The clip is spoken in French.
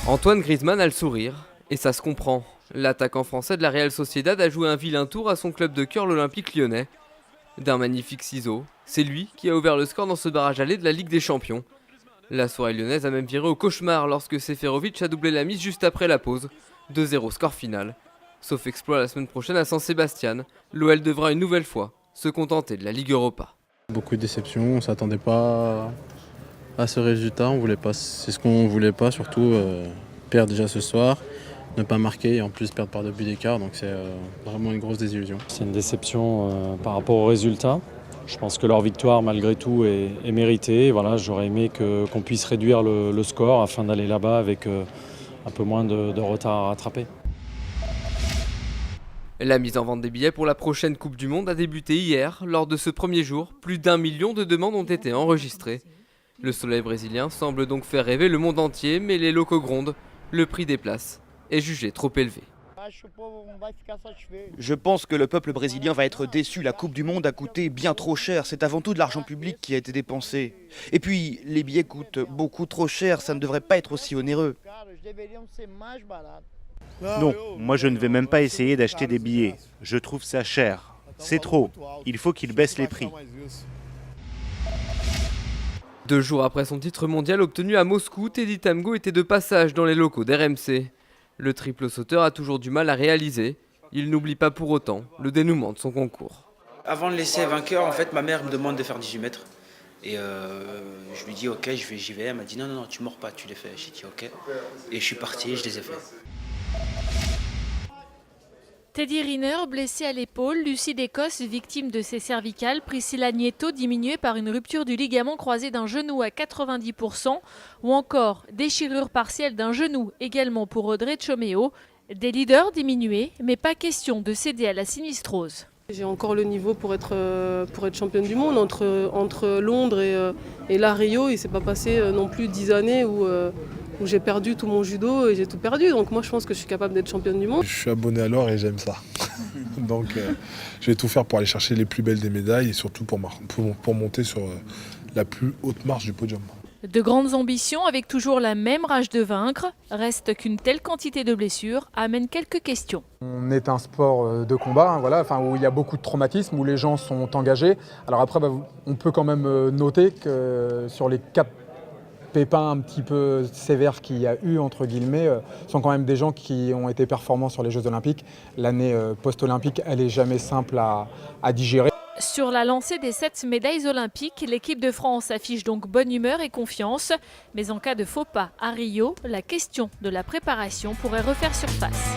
Antoine Griezmann a le sourire, et ça se comprend. L'attaquant français de la Real Sociedad a joué un vilain tour à son club de cœur, l'Olympique Lyonnais. D'un magnifique ciseau, c'est lui qui a ouvert le score dans ce barrage aller de la Ligue des Champions. La soirée lyonnaise a même viré au cauchemar lorsque Seferovic a doublé la mise juste après la pause. 2-0 score final. Sauf exploit la semaine prochaine à San Sebastian, l'OL devra une nouvelle fois se contenter de la Ligue Europa. Beaucoup de déceptions, on ne s'attendait pas à ce résultat, c'est ce qu'on ne voulait pas, surtout perdre déjà ce soir, ne pas marquer et en plus perdre par 2 buts d'écart, donc c'est vraiment une grosse désillusion. C'est une déception par rapport au résultat. Je pense que leur victoire malgré tout est méritée. Voilà, j'aurais aimé qu'on puisse réduire le score afin d'aller là-bas avec un peu moins de retard à rattraper. La mise en vente des billets pour la prochaine Coupe du Monde a débuté hier. Lors de ce premier jour, plus d'1 million de demandes ont été enregistrées. Le soleil brésilien semble donc faire rêver le monde entier, mais les locaux grondent. Le prix des places est jugé trop élevé. Je pense que le peuple brésilien va être déçu. La Coupe du Monde a coûté bien trop cher. C'est avant tout de l'argent public qui a été dépensé. Et puis, les billets coûtent beaucoup trop cher. Ça ne devrait pas être aussi onéreux. Non, moi je ne vais même pas essayer d'acheter des billets. Je trouve ça cher. C'est trop. Il faut qu'ils baissent les prix. 2 jours après son titre mondial obtenu à Moscou, Teddy Tamgo était de passage dans les locaux d'RMC. Le triple sauteur a toujours du mal à réaliser. Il n'oublie pas pour autant le dénouement de son concours. Avant de laisser vainqueur, en fait, ma mère me demande de faire 18 mètres. Et je lui dis ok, j'y vais. Elle m'a dit non, tu mords pas, tu les fais. J'ai dit ok. Et je suis parti et je les ai faits. Teddy Riner, blessé à l'épaule, Lucie d'Écosse, victime de ses cervicales, Priscilla Nieto, diminuée par une rupture du ligament croisé d'un genou à 90%, ou encore déchirure partielle d'un genou, également pour Audrey Tchomeo. Des leaders diminués, mais pas question de céder à la sinistrose. J'ai encore le niveau pour être championne du monde. Entre Londres et là, Rio, il ne s'est pas passé non plus 10 années où j'ai perdu tout mon judo et j'ai tout perdu. Donc moi, je pense que je suis capable d'être championne du monde. Je suis abonné à l'or et j'aime ça. Donc je vais tout faire pour aller chercher les plus belles des médailles et surtout pour monter sur la plus haute marche du podium. De grandes ambitions avec toujours la même rage de vaincre. Reste qu'une telle quantité de blessures amène quelques questions. On est un sport de combat, où il y a beaucoup de traumatismes, où les gens sont engagés. Alors après, on peut quand même noter que sur les 4 pépins un petit peu sévères qu'il y a eu, entre guillemets, sont quand même des gens qui ont été performants sur les Jeux Olympiques. L'année post-olympique, elle n'est jamais simple à digérer. Sur la lancée des 7 médailles olympiques, l'équipe de France affiche donc bonne humeur et confiance. Mais en cas de faux pas à Rio, la question de la préparation pourrait refaire surface.